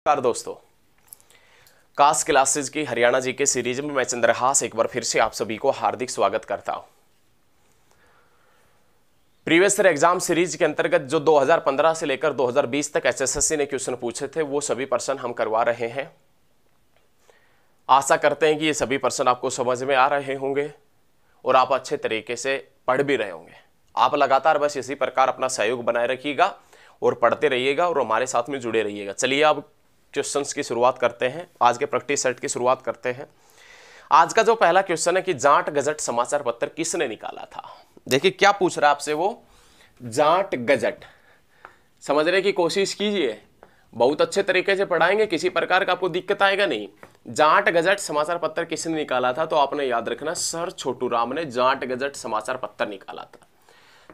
नमस्कार दोस्तों, cast classes की हरियाणा जी के सीरीज में मैं चंद्रहास एक बार फिर से आप सभी को हार्दिक स्वागत करता हूं। प्रीवियस ईयर एग्जाम सीरीज के अंतर्गत जो 2015 से लेकर 2020 तक एचएसएससी ने क्वेश्चन पूछे थे वो सभी प्रश्न हम करवा रहे हैं। आशा करते हैं कि ये सभी प्रश्न आपको समझ में आ रहे होंगे और आप अच्छे तरीके से पढ़ भी रहे होंगे। आप लगातार बस इसी प्रकार अपना सहयोग बनाए रखिएगा और पढ़ते रहिएगा और हमारे साथ में जुड़े रहिएगा। चलिए अब क्वेश्चंस की शुरुआत करते हैं, आज के प्रैक्टिस सेट की शुरुआत करते हैं। आज का जो पहला क्वेश्चन है कि जाट गजट समाचार पत्र किसने निकाला था। देखिए क्या पूछ रहा है आपसे वो, जाट गजट समझने की कोशिश कीजिए, बहुत अच्छे तरीके से पढ़ाएंगे, किसी प्रकार का आपको दिक्कत आएगा नहीं। जाट गजट समाचार पत्र किसने निकाला था, तो आपने याद रखना सर छोटूराम ने जाट गजट समाचार पत्र निकाला था।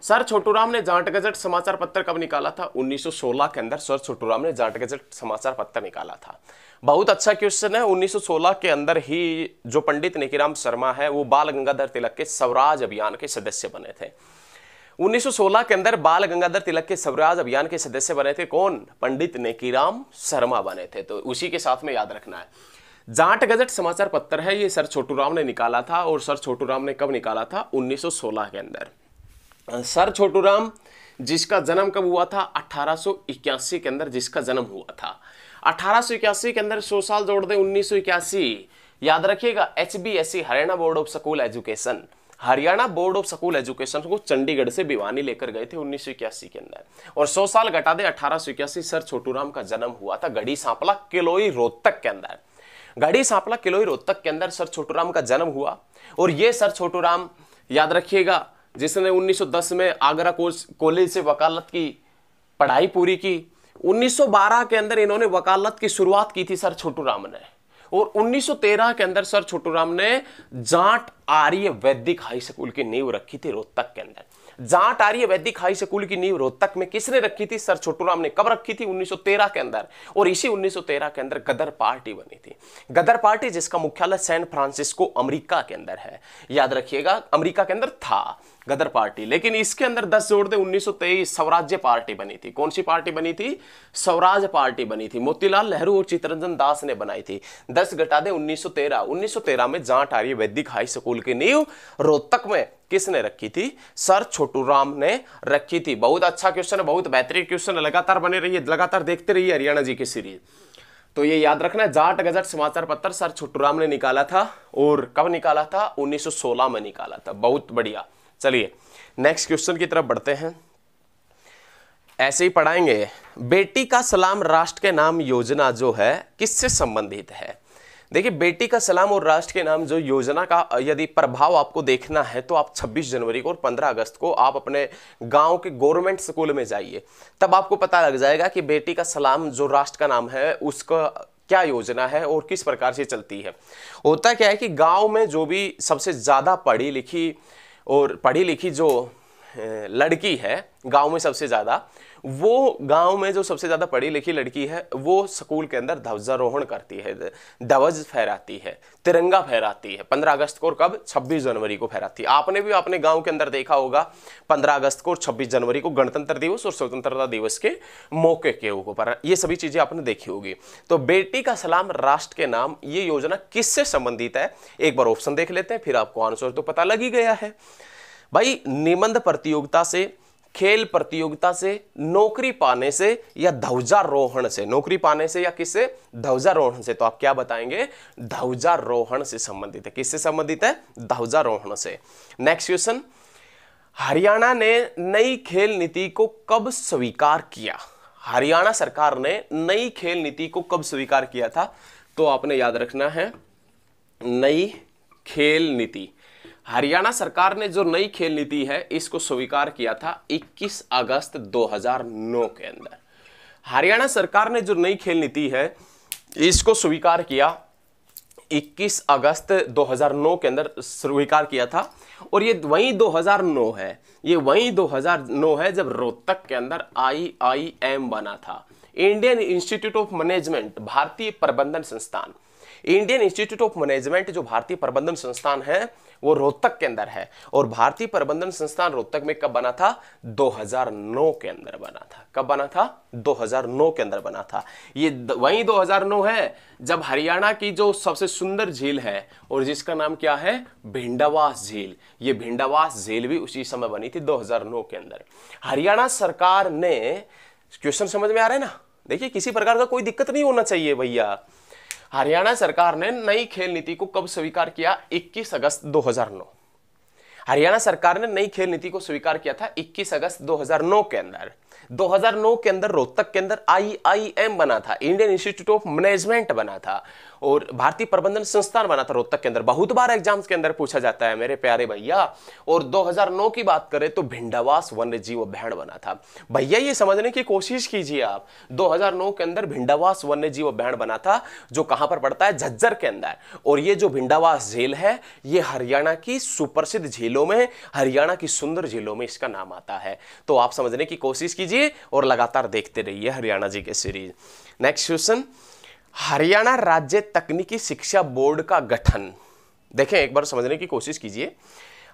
सर छोटूराम ने जाट गजट समाचार पत्र कब निकाला था? 1916 के अंदर सर छोटूराम ने जाट गजट समाचार पत्र निकाला था। बहुत अच्छा क्वेश्चन है। 1916 के अंदर ही जो पंडित नेकीराम शर्मा है वो बाल गंगाधर तिलक के स्वराज अभियान के सदस्य बने थे। 1916 के अंदर बाल गंगाधर तिलक के स्वराज अभियान के सदस्य बने थे कौन? पंडित नेकीराम शर्मा बने थे। तो उसी के साथ में याद रखना है जाट गजट समाचार पत्र है ये सर छोटूराम ने निकाला था। और सर छोटूराम ने कब निकाला था? 1916 के अंदर। सर छोटूराम जिसका जन्म कब हुआ था? 1881 के अंदर जिसका जन्म हुआ था। 1881 के अंदर 100 साल जोड़ दे 1981। याद रखिएगा HBSE Haryana board of school education, Haryana board of school education को चंडीगढ़ से भिवानी लेकर गए थे 1981 के अंदर। और 100 साल घटा दे 1881, सर छोटूराम का जन्म हुआ था गढ़ी सांपला किलोई रोहतक के अंदर। गढ़ी सांपला किलोई रोहतक के अंदर सर छोटूराम का जन्म हुआ। और ये सर छोटूराम याद रखिएगा जिसने 1910 में आगरा कॉलेज से वकालत की पढ़ाई पूरी की। 1912 के अंदर इन्होंने वकालत की शुरुआत की थी सर छोटूराम ने। और 1913 के अंदर सर छोटूराम ने जाट आर्य वैदिक हाई स्कूल की नींव रखी थी रोहतक के अंदर। जाट आर्य वैदिक हाई स्कूल की नींव रोहतक में किसने रखी थी? सर छोटूराम ने। कब रखी थी? 1913 के अंदर। और इसी 1913 के अंदर गदर पार्टी बनी थी। गदर पार्टी जिसका मुख्यालय सैन फ्रांसिस्को अमेरिका के अंदर है। याद रखिएगा अमेरिका के अंदर था गदर पार्टी। लेकिन इसके अंदर 10 जोड़ दे 1923 स्वराज्य पार्टी बनी थी। कौन सी पार्टी बनी थी? स्वराज पार्टी बनी थी। मोतीलाल नेहरू और चित्तरंजन दास ने बनाई थी। 10 घटा दे 1913। 1913 में जाट आर्य वैदिक हाई स्कूल की नींव रोहतक में किसने रखी थी? सर छोटूराम ने रखी थी। बहुत अच्छा क्वेश्चन है, बहुत बेहतरीन क्वेश्चन है। लगातार बने रहिए, लगातार देखते रहिए हरियाणा जी की सीरीज। तो ये याद रखना है जाट गजट समाचार पत्र सर छोटूराम ने निकाला था। और कब निकाला था? 1916 में निकाला था। बहुत बढ़िया। चलिए नेक्स्ट क्वेश्चन की तरफ बढ़ते हैं। ऐसे ही पढ़ाएंगे। बेटी का सलाम राष्ट्र के नाम योजना जो है किससे संबंधित है? देखिए बेटी का सलाम और राष्ट्र के नाम जो योजना का यदि प्रभाव आपको देखना है तो आप 26 जनवरी को और 15 अगस्त को आप अपने गांव के गवर्नमेंट स्कूल में जाइए, तब आपको पता लग जाएगा कि बेटी का सलाम जो राष्ट्र का नाम है उसका क्या योजना है और किस प्रकार से चलती है। होता क्या है कि गांव में जो भी सबसे ज्यादा पढ़ी लिखी जो लड़की है गांव में सबसे ज्यादा, वो गांव में जो सबसे ज्यादा पढ़ी लिखी लड़की है वो स्कूल के अंदर ध्वजारोहण करती है, ध्वज फहराती है, तिरंगा फहराती है। 15 अगस्त को और कब? 26 जनवरी को फहराती है। आपने भी अपने गांव के अंदर देखा होगा 15 अगस्त को और 26 जनवरी को गणतंत्र दिवस और स्वतंत्रता दिवस के मौके के ऊपर ये सभी चीजें आपने देखी होगी। तो बेटी का सलाम राष्ट्र के नाम ये योजना किससे संबंधित है? एक बार ऑप्शन देख लेते हैं, फिर आपको आंसर तो पता लग ही गया है भाई। निबंध प्रतियोगिता से, खेल प्रतियोगिता से, नौकरी पाने से या ध्वजारोहण से। नौकरी पाने से या किससे? ध्वजारोहण से। तो आप क्या बताएंगे? ध्वजारोहण से संबंधित है। किससे संबंधित है? ध्वजारोहण से। नेक्स्ट क्वेश्चन, हरियाणा ने नई खेल नीति को कब स्वीकार किया? हरियाणा सरकार ने नई खेल नीति को कब स्वीकार किया था? तो आपने याद रखना है नई खेल नीति, हरियाणा सरकार ने जो नई खेल नीति है इसको स्वीकार किया था 21 अगस्त 2009 के अंदर। हरियाणा सरकार ने जो नई खेल नीति है इसको स्वीकार किया 21 अगस्त 2009 के अंदर स्वीकार किया था। और ये वही 2009 है, ये वही 2009 है जब रोहतक के अंदर IIM बना था, इंडियन इंस्टीट्यूट ऑफ मैनेजमेंट, भारतीय प्रबंधन संस्थान। इंडियन इंस्टीट्यूट ऑफ मैनेजमेंट जो भारतीय प्रबंधन संस्थान है वो रोहतक के अंदर है। और भारतीय प्रबंधन संस्थान रोहतक में कब बना था? 2009 के अंदर बना था। कब बना था? 2009 के अंदर बना था। ये वही 2009 है जब हरियाणा की जो सबसे सुंदर झील है और जिसका नाम क्या है? भिंडावास झील। ये भिंडावास झील भी उसी समय बनी थी 2009 के अंदर। हरियाणा सरकार ने, क्वेश्चन समझ में आ रहा है ना? देखिए किसी प्रकार का कोई दिक्कत नहीं होना चाहिए भैया। हरियाणा सरकार ने नई खेल नीति को कब स्वीकार किया? 21 अगस्त 2009। हरियाणा सरकार ने नई खेल नीति को स्वीकार किया था 21 अगस्त 2009 के अंदर। 2009 के अंदर रोहतक के अंदर IIM बना था, इंडियन इंस्टीट्यूट ऑफ मैनेजमेंट बना था, और भारतीय प्रबंधन संस्थान बना था रोहतक के अंदर। बहुत बार एग्जाम्स के अंदर पूछा जाता है मेरे प्यारे भैया। और 2009 की बात करें तो भिंडावास वन्य जीव अभ्यारण्य बना था। भैया ये समझने की कोशिश कीजिए आप, 2009 के अंदर भिंडावास वन्य जीव अभ्यारण्य बना था, जो कहां पर पड़ता है? झज्जर के अंदर। और ये जो भिंडावास झील है ये हरियाणा की सुप्रसिद्ध झीलों में, हरियाणा की सुंदर झीलों में इसका नाम आता है। तो आप समझने की कोशिश कीजिए और लगातार देखते रहिए हरियाणा जी के सीरीज। नेक्स्ट क्वेश्चन, हरियाणा राज्य तकनीकी शिक्षा बोर्ड का गठन। देखें एक बार समझने की कोशिश कीजिए।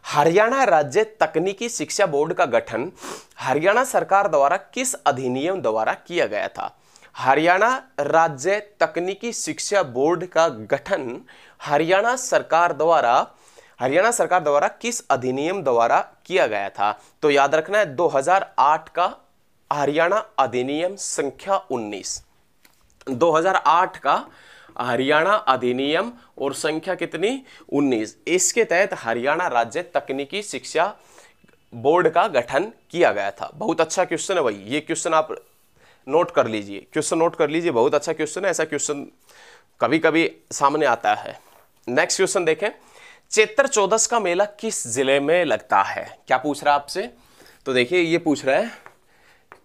हरियाणा राज्य तकनीकी शिक्षा बोर्ड का गठन हरियाणा सरकार द्वारा किस अधिनियम द्वारा किया गया था? हरियाणा राज्य तकनीकी शिक्षा बोर्ड का गठन हरियाणा सरकार द्वारा किस अधिनियम द्वारा किया गया था? तो याद रखना है 2008 का हरियाणा अधिनियम संख्या 19। 2008 का हरियाणा अधिनियम और संख्या कितनी? 19। इसके तहत हरियाणा राज्य तकनीकी शिक्षा बोर्ड का गठन किया गया था। बहुत अच्छा क्वेश्चन है भाई, ये क्वेश्चन आप नोट कर लीजिए, क्वेश्चन नोट कर लीजिए, बहुत अच्छा क्वेश्चन है। ऐसा क्वेश्चन कभी कभी सामने आता है। नेक्स्ट क्वेश्चन देखें, चैत्र चौदस का मेला किस जिले में लगता है? क्या पूछ रहा है आपसे? तो देखिए ये पूछ रहा है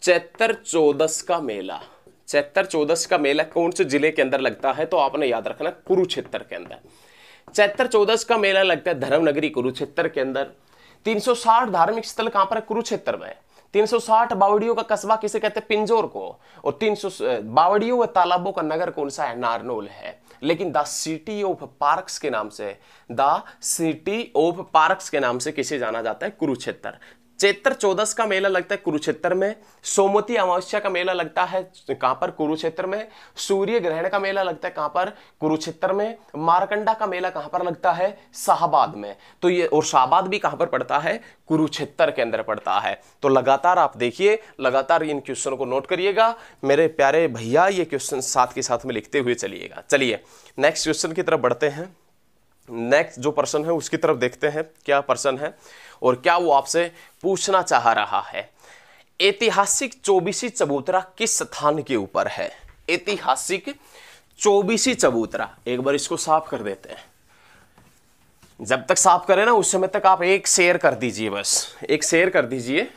चैत्र चौदस का मेला। चैत्र चौदस का मेला कौन से जिले के अंदर लगता है? तो आपने याद रखना कुरुक्षेत्र के अंदर। चैत्र चौदस का मेला लगता है धर्मनगरी कुरुक्षेत्र के अंदर। 360 धार्मिक स्थल कहां पर है? कुरुक्षेत्र में। 360 बावड़ियों का कस्बा किसे कहते हैं? पिंजौर को। और 300 बावड़ियों व तालाबों का नगर कौन सा है? नारनौल है। लेकिन द सिटी ऑफ पार्क्स के नाम से, द सिटी ऑफ पार्क्स के नाम से किसे जाना जाता है? कुरुक्षेत्र। चैत्र चौदस का मेला लगता है कुरुक्षेत्र में। सोमवती अमावस्या का मेला लगता है कहां पर? कुरुक्षेत्र में। सूर्य ग्रहण का मेला लगता है कहां पर? कुरुक्षेत्र में। मारकंडा का मेला कहां पर लगता है? शाहबाद में। तो ये, और शाहबाद भी कहां पर पड़ता है? कुरुक्षेत्र के अंदर पड़ता है। तो लगातार आप देखिए, लगातार इन क्वेश्चन को नोट करिएगा मेरे प्यारे भैया, ये क्वेश्चन साथ के साथ में लिखते हुए चलिएगा। चलिए नेक्स्ट क्वेश्चन की तरफ बढ़ते हैं। नेक्स्ट जो प्रश्न है उसकी तरफ देखते हैं क्या प्रश्न है और क्या वो आपसे पूछना चाह रहा है। ऐतिहासिक चौबीसी चबूतरा किस स्थान के ऊपर है? ऐतिहासिक चौबीसी चबूतरा, एक बार इसको साफ कर देते हैं। जब तक साफ करें ना उस समय तक आप एक शेयर कर दीजिए, बस एक शेयर कर दीजिए।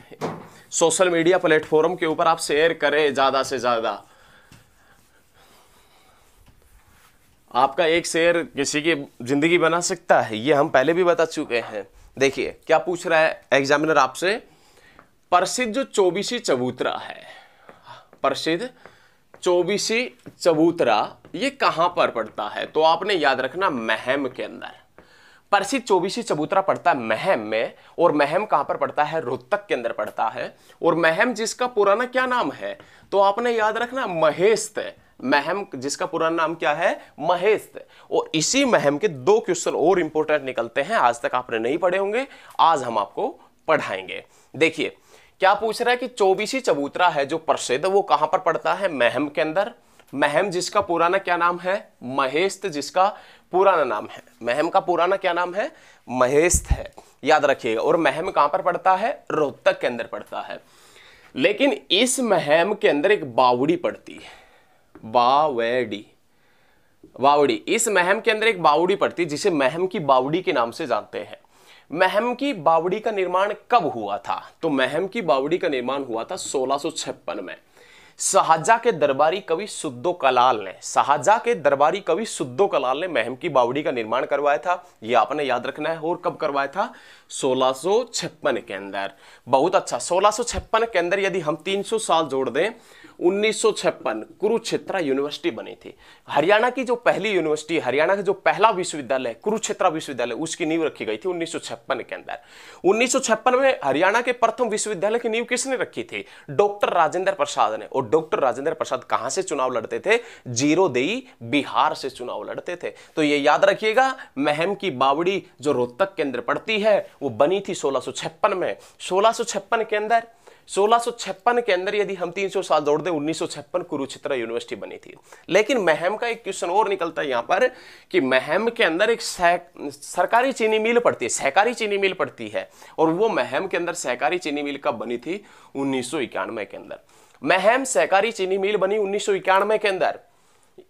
सोशल मीडिया प्लेटफॉर्म के ऊपर आप शेयर करें ज्यादा से ज्यादा। आपका एक शेयर किसी की जिंदगी बना सकता है, ये हम पहले भी बता चुके हैं। देखिए क्या पूछ रहा है एग्जामिनर आपसे, प्रसिद्ध जो चौबीसी चबूतरा है, प्रसिद्ध चौबीसी चबूतरा ये कहां पर पड़ता है? तो आपने याद रखना महम के अंदर। प्रसिद्ध चौबीसी चबूतरा पड़ता है महम में, और महम कहां पर पड़ता है? रोहतक के अंदर पड़ता है। और महम जिसका पुराना क्या नाम है? तो आपने याद रखना महेस्त। महम जिसका पुराना नाम क्या है? महेस्त। और इसी महम के दो क्वेश्चन और इंपॉर्टेंट निकलते हैं, आज तक आपने नहीं पढ़े होंगे, आज हम आपको पढ़ाएंगे। देखिए क्या पूछ रहा है कि चौबीसी चबूतरा है जो प्रसिद्ध, वो कहां पर पड़ता है? महम के अंदर। महम जिसका पुराना क्या नाम है? महेस्त जिसका पुराना नाम है। महम का पुराना क्या नाम है? महेस्त है, याद रखिएगा। और महम कहां पर पड़ता है? रोहतक के अंदर पड़ता है। लेकिन इस महम के अंदर एक बावड़ी पड़ती है, बावड़ी। इस महम के अंदर एक बावड़ी पड़ती है जिसे महम की बावड़ी के नाम से जानते हैं। महम की बावड़ी का निर्माण कब हुआ था? तो महम की बावड़ी का निर्माण हुआ था 1656 में। शाहजहां के दरबारी कवि सुद्दो कलाल ने महम की बावड़ी का निर्माण करवाया था। यह आपने याद रखना है। और कब करवाया था? 1656 के अंदर। बहुत अच्छा। 1656 के अंदर यदि हम 300 साल जोड़ दें 1956 कुरुक्षेत्र यूनिवर्सिटी बनी थी। हरियाणा की जो पहली यूनिवर्सिटी, हरियाणा का जो पहला विश्वविद्यालय कुरुक्षेत्र विश्वविद्यालय, उसकी नींव रखी गई थी 1956 के अंदर। 1956 में हरियाणा के प्रथम विश्वविद्यालय की नींव किसने रखी थी? डॉक्टर राजेंद्र प्रसाद ने। और डॉक्टर राजेंद्र प्रसाद कहां से चुनाव लड़ते थे? जीरोदेई बिहार से चुनाव लड़ते थे। तो ये याद रखिएगा, महम की बावड़ी जो रोहतक के अंदर पड़ती है वो बनी थी 1656 में। 1656 के अंदर यदि हम 300 साल जोड़ दें, 1956 कुरुक्षेत्र यूनिवर्सिटी बनी थी। लेकिन महम का एक क्वेश्चन और निकलता है यहां पर कि महम के अंदर एक सरकारी चीनी मिल पड़ती है, सहकारी चीनी मिल पड़ती है, और वो महम के अंदर सहकारी चीनी मिल कब बनी थी? 1991 के अंदर। महम सहकारी चीनी मिल बनी 1991 के अंदर।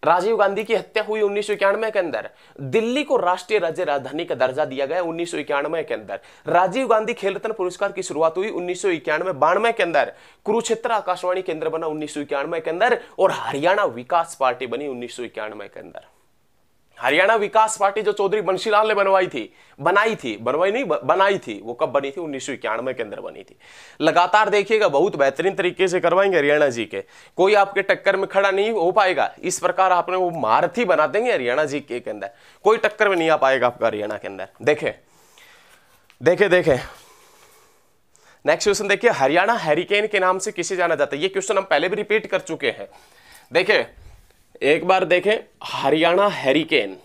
राजीव गांधी की हत्या हुई 1991 के अंदर। दिल्ली को राष्ट्रीय राज्य राजधानी का दर्जा दिया गया 1991 के अंदर। राजीव गांधी खेल रत्न पुरस्कार की शुरुआत हुई 1991-92 के अंदर। कुरुक्षेत्र आकाशवाणी केंद्र बना 1991 के अंदर, और हरियाणा विकास पार्टी बनी 1991 के अंदर। हरियाणा विकास पार्टी जो चौधरी बंशीलाल ने बनाई थी, वो कब बनी थी? 1991 के अंदर बनी थी। लगातार देखिएगा, बहुत बेहतरीन तरीके से करवाएंगे हरियाणा जी के, कोई आपके टक्कर में खड़ा नहीं हो पाएगा। इस प्रकार आपने वो महारथी बना देंगे हरियाणा जी के अंदर, कोई टक्कर में नहीं आ पाएगा आपका हरियाणा के अंदर। देखे नेक्स्ट क्वेश्चन देखिए, हरियाणा हैरिकेन के नाम से किसे जाना जाता है? ये क्वेश्चन हम पहले भी रिपीट कर चुके हैं। देखे एक बार देखें, हरियाणा हैरिकेन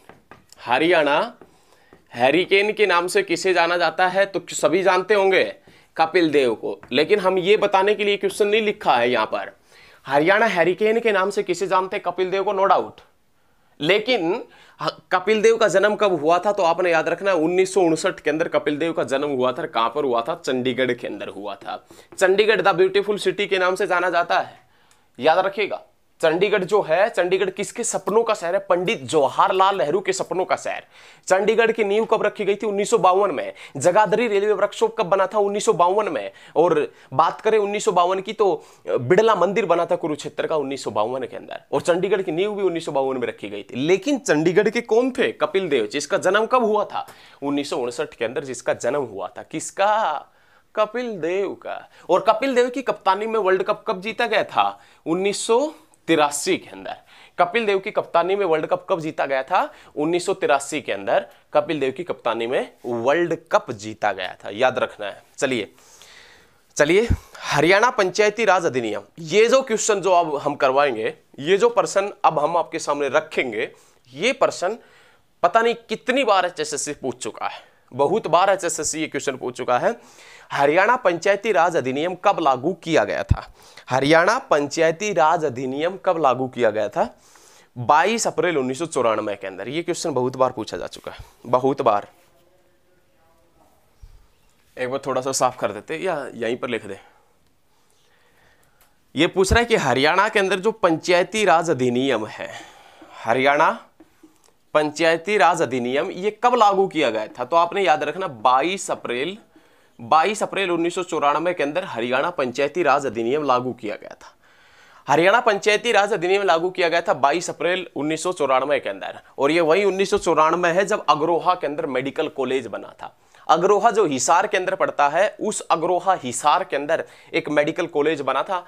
के नाम से किसे जाना जाता है? तो सभी जानते होंगे, कपिल देव को। लेकिन हम ये बताने के लिए क्वेश्चन नहीं लिखा है यहां पर, हरियाणा हैरिकेन के नाम से किसे जानते हैं? कपिल देव को, नो डाउट। लेकिन कपिल देव का जन्म कब हुआ था? तो आपने याद रखना, 1959 के अंदर कपिल देव का जन्म हुआ था। कहां पर हुआ था? चंडीगढ़ के अंदर हुआ था। चंडीगढ़ द ब्यूटीफुल सिटी के नाम से जाना जाता है, याद रखिएगा। चंडीगढ़ जो है, चंडीगढ़ किसके सपनों का शहर है? पंडित जवाहरलाल नेहरू के सपनों का शहर। चंडीगढ़ की नींव कब रखी गई थी? 1952 में। जगाधरी रेलवे वर्कशॉप कब बना था? 1952 में। और बात करें 1952 की, तो बिड़ला मंदिर बना था कुरुक्षेत्र का 1952 के अंदर, और चंडीगढ़ की नींव भी 1952 में रखी गई थी। लेकिन चंडीगढ़ के कौन थे? कपिल देव, जिसका जन्म कब हुआ था? 1959 के अंदर जिसका जन्म हुआ था। किसका? कपिल देव का। और कपिल देव की कप्तानी में वर्ल्ड कप कब जीता गया था? 1983 के अंदर। कपिल देव की कप्तानी में वर्ल्ड कप कब जीता गया था? 1983 के अंदर कपिल देव की कप्तानी में वर्ल्ड कप जीता गया था, याद रखना है। चलिए हरियाणा पंचायती राज अधिनियम, ये जो क्वेश्चन जो अब हम करवाएंगे, ये जो प्रश्न अब हम आपके सामने रखेंगे, ये प्रश्न पता नहीं कितनी बार एचएसएससी पूछ चुका है, बहुत बार एचएसएससी ये क्वेश्चन पूछ चुका है। हरियाणा पंचायती राज अधिनियम कब लागू किया गया था? हरियाणा पंचायती राज अधिनियम कब लागू किया गया था? 22 अप्रैल 1994 के अंदर। ये क्वेश्चन बहुत बार पूछा जा चुका है, बहुत बार। एक बार थोड़ा सा साफ कर देते या यहीं पर लिख दे। ये पूछ रहा है कि हरियाणा के अंदर जो पंचायती राज अधिनियम है, हरियाणा पंचायती राज अधिनियम, ये कब लागू किया गया था? तो आपने याद रखना 22 अप्रैल 1994 के अंदर हरियाणा पंचायती राज अधिनियम लागू किया गया था। हरियाणा पंचायती राज अधिनियम लागू किया गया था 22 अप्रैल 1994 के अंदर, और ये वही 1994 है जब अग्रोहा के अंदर मेडिकल कॉलेज बना था। अग्रोहा जो हिसार के अंदर पड़ता है, उस अग्रोहा हिसार के अंदर एक मेडिकल कॉलेज बना था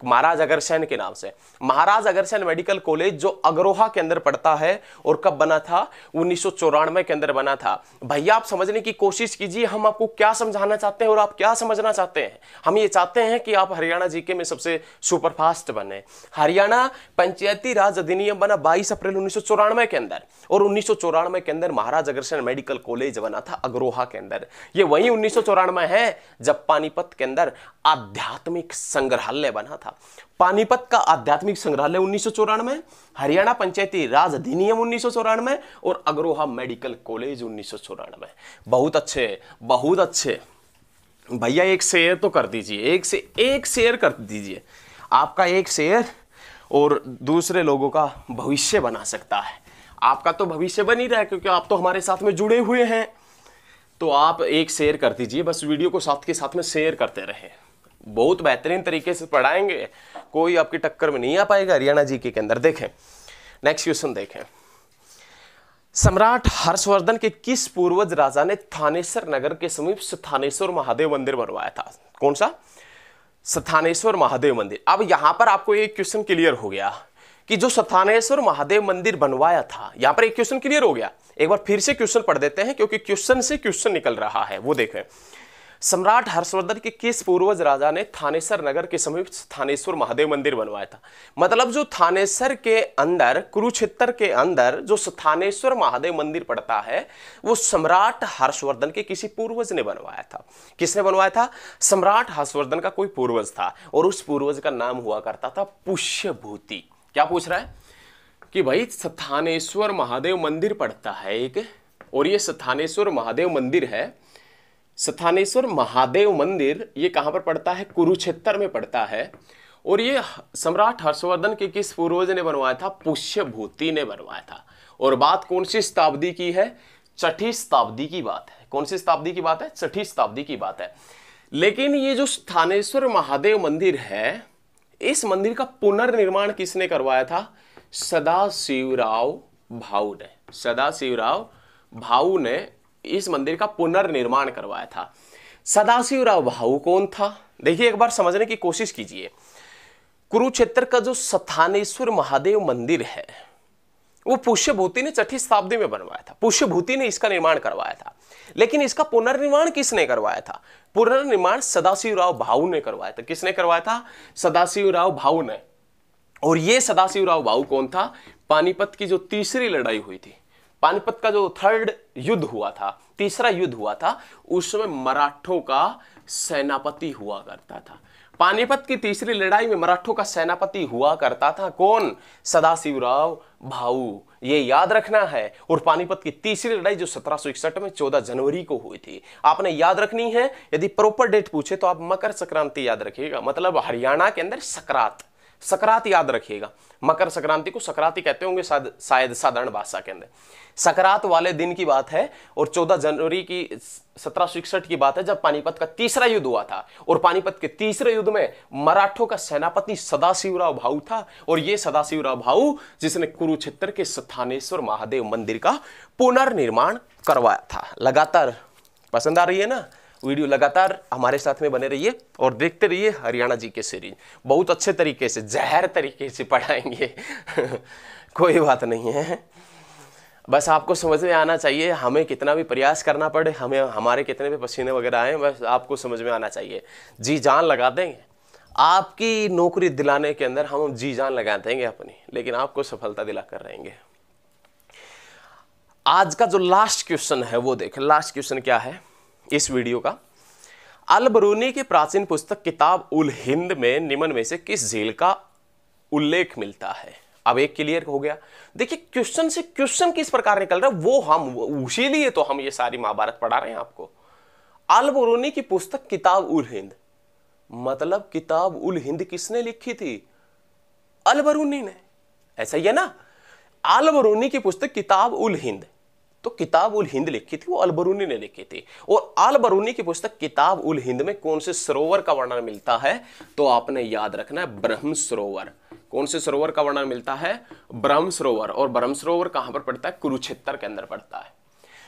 महाराज अग्रसेन के नाम से। महाराज अग्रसेन मेडिकल कॉलेज जो अग्रोहा के अंदर पड़ता है, और कब बना था? 1994 के अंदर बना था। भैया आप समझने की कोशिश कीजिए, हम आपको क्या समझाना चाहते हैं और आप क्या समझना चाहते हैं। हम ये चाहते हैं कि आप हरियाणा जीके में सबसे सुपरफास्ट बने। हरियाणा पंचायती राज अधिनियम बना 22 अप्रैल 1994 के अंदर, और 1994 के अंदर महाराज अग्रसेन मेडिकल कॉलेज बना था अग्रोहा के अंदर। ये वही 1994 है जब पानीपत के अंदर आध्यात्मिक संग्रहालय बना था। पानीपत का आध्यात्मिक संग्रहालय 1994, हरियाणा पंचायती राज अधिनियम 1994, और अग्रोहा मेडिकल कॉलेज 1994। बहुत अच्छे, बहुत अच्छे। भैया एक शेयर तो कर दीजिए, एक शेयर कर दीजिए। आपका एक शेयर और दूसरे लोगों का भविष्य बना सकता है। आपका तो भविष्य बन ही रहा है क्योंकि आप तो हमारे साथ में जुड़े हुए हैं। तो आप एक शेयर कर दीजिए, बस वीडियो को साथ के साथ में शेयर करते रहें। बहुत बेहतरीन तरीके से पढ़ाएंगे, कोई आपकी टक्कर में नहीं आ पाएगा हरियाणा जीके के अंदर। देखें नेक्स्ट क्वेश्चन देखें, सम्राट हर्षवर्धन के किस पूर्वज राजा ने थानेसर नगर के समीप थानेश्वर महादेव मंदिर बनवाया था? कौन सा? स्थानेश्वर महादेव मंदिर। अब यहां पर आपको एक क्वेश्चन क्लियर हो गया कि जो स्थानेश्वर महादेव मंदिर बनवाया था, यहां पर एक क्वेश्चन क्लियर हो गया। एक बार फिर से क्वेश्चन पढ़ देते हैं क्योंकि क्वेश्चन से क्वेश्चन निकल रहा है। वो देखें, सम्राट हर्षवर्धन के किस पूर्वज राजा ने थानेसर नगर के समीप थानेश्वर महादेव मंदिर बनवाया था। मतलब जो थानेसर के अंदर, कुरुक्षेत्र के अंदर जो थानेश्वर महादेव मंदिर पड़ता है वो सम्राट हर्षवर्धन के किसी पूर्वज ने बनवाया था। किसने बनवाया था? सम्राट हर्षवर्धन का कोई पूर्वज था और उस पूर्वज का नाम हुआ करता था पुष्यभूति। क्या पूछ रहा है कि भाई स्थानेश्वर महादेव मंदिर पड़ता है एक, और ये स्थानेश्वर महादेव मंदिर है। स्थानेश्वर महादेव मंदिर ये कहां पर पड़ता है? कुरुक्षेत्र में पड़ता है। और ये सम्राट हर्षवर्धन के किस पूर्वज ने बनवाया था? पुष्यभूति ने बनवाया था। और बात कौन सी शताब्दी की है? 6ठी शताब्दी की बात है। कौन सी शताब्दी की बात है? 6ठी शताब्दी की बात है। लेकिन ये जो स्थानेश्वर महादेव मंदिर है, इस मंदिर का पुनर्निर्माण किसने करवाया था? सदाशिवराव भाऊ ने। सदाशिवराव भाऊ ने इस मंदिर का पुनर्निर्माण करवाया था। सदाशिवराव भाऊ कौन था? देखिए एक बार समझने की कोशिश कीजिए। कुरुक्षेत्र का जो स्थानेश्वर महादेव मंदिर है वो पुष्यभूति ने 6ठी शताब्दी में बनवाया था। पुष्यभूति ने इसका निर्माण करवाया था। लेकिन इसका पुनर्निर्माण किसने करवाया था? पुनर्निर्माण सदाशिवराव भाऊ ने करवाया था। किसने करवाया था? सदाशिवराव भाऊ ने। और ये सदाशिवराव भाऊ कौन था? पानीपत की जो तीसरी लड़ाई हुई थी, पानीपत का जो 3rd युद्ध हुआ था, तीसरा युद्ध हुआ था, उसमें मराठों का सेनापति हुआ करता था। पानीपत की तीसरी लड़ाई में मराठों का सेनापति हुआ करता था कौन? सदाशिवराव भाऊ। ये याद रखना है। और पानीपत की तीसरी लड़ाई जो 1761 में 14 जनवरी को हुई थी, आपने याद रखनी है। यदि प्रॉपर डेट पूछे तो आप मकर संक्रांति याद रखिएगा। मतलब हरियाणा के अंदर सकरात, सकरात याद रखिएगा। मकर संक्रांति को सकराती कहते होंगे शायद साधारण भाषा के अंदर। सकरात वाले दिन की बात है और 14 जनवरी की 1761 की बात है जब पानीपत का तीसरा युद्ध हुआ था। और पानीपत के तीसरे युद्ध में मराठों का सेनापति सदाशिवराव भाऊ था। और ये सदाशिवराव भाऊ जिसने कुरुक्षेत्र के स्थानेश्वर महादेव मंदिर का पुनर्निर्माण करवाया था। लगातार पसंद आ रही है ना वीडियो? लगातार हमारे साथ में बने रहिए और देखते रहिए हरियाणा जी के सीरीज। बहुत अच्छे तरीके से, जहर तरीके से पढ़ाएंगे कोई बात नहीं है, बस आपको समझ में आना चाहिए। हमें कितना भी प्रयास करना पड़े, हमें हमारे कितने भी पसीने वगैरह आए, बस आपको समझ में आना चाहिए। जी जान लगा देंगे आपकी नौकरी दिलाने के अंदर, हम जी जान लगा देंगे अपनी, लेकिन आपको सफलता दिला कर रहेंगे। आज का जो लास्ट क्वेश्चन है वो देखें। लास्ट क्वेश्चन क्या है इस वीडियो का? अल बरूनी की प्राचीन पुस्तक किताब उल हिंद में निम्न में से किस झील का उल्लेख मिलता है? अब एक क्लियर हो गया। देखिए क्वेश्चन से क्वेश्चन किस प्रकार निकल रहा है वो हम, उसी लिए तो हम ये सारी महाभारत पढ़ा रहे हैं आपको। अल बरूनी की पुस्तक किताब उल हिंद, मतलब किताब उल हिंद किसने लिखी थी? अल बरूनी ने। ऐसा ही है ना? अल बरूनी की पुस्तक किताब उल हिंद, तो किताब उल हिंद लिखी थी वो अल बरूनी ने लिखी थी। और अल बरूनी की पुस्तक किताब उल हिंद में कौन से सरोवर का वर्णन मिलता है? तो आपने याद रखना है ब्रह्म सरोवर। कौन से सरोवर का वर्णन मिलता है? ब्रह्म सरोवर। और ब्रह्म सरोवर कहां पर पड़ता है? कुरुक्षेत्र के अंदर पड़ता है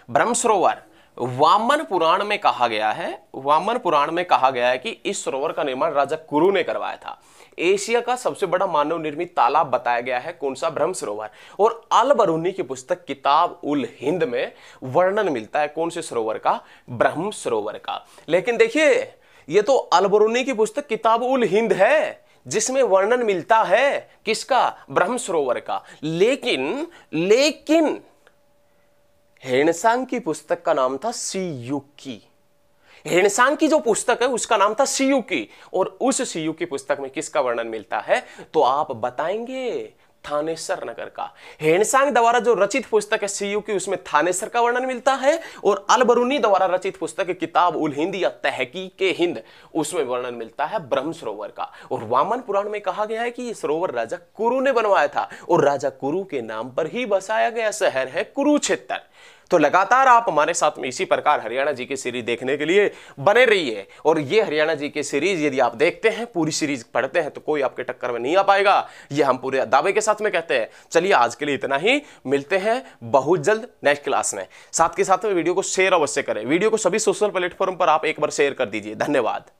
ब्रह्म सरोवर। वामन पुराण में कहा गया है, वामन पुराण में कहा गया है कि इस सरोवर का निर्माण राजा कुरु ने करवाया था। एशिया का सबसे बड़ा मानव निर्मित तालाब बताया गया है कौन सा? ब्रह्म सरोवर। और अल बरूनी की पुस्तक किताब उल हिंद में वर्णन मिलता है कौन से सरोवर का? ब्रह्म सरोवर का। लेकिन देखिए ये तो अल बरूनी की पुस्तक किताब उल हिंद है जिसमें वर्णन मिलता है किसका? ब्रह्म सरोवर का। लेकिन हेनसांग की पुस्तक का नाम था सीयूकी। हेनसांग की जो पुस्तक है उसका नाम था सीयूकी। और उस सीयूकी पुस्तक में किसका वर्णन मिलता है? तो आप बताएंगे थानेसर नगर का। हेनसांग द्वारा जो रचित पुस्तक है सीयूकी उसमें थानेसर का वर्णन मिलता है। और अल बरूनी द्वारा रचित पुस्तक किताब उल हिंद या तहकीक हिंद उसमें वर्णन मिलता है ब्रह्म सरोवर का। और वामन पुराण में कहा गया है कि यह सरोवर राजा कुरु ने बनवाया था और राजा कुरु के नाम पर ही बसाया गया शहर है कुरुक्षेत्र। तो लगातार आप हमारे साथ में इसी प्रकार हरियाणा जी की सीरीज देखने के लिए बने रहिए। और ये हरियाणा जी की सीरीज यदि आप देखते हैं, पूरी सीरीज पढ़ते हैं, तो कोई आपके टक्कर में नहीं आ पाएगा, ये हम पूरे दावे के साथ में कहते हैं। चलिए आज के लिए इतना ही, मिलते हैं बहुत जल्द नेक्स्ट क्लास में। साथ के साथ में वीडियो को शेयर अवश्य करें। वीडियो को सभी सोशल प्लेटफॉर्म पर आप एक बार शेयर कर दीजिए। धन्यवाद।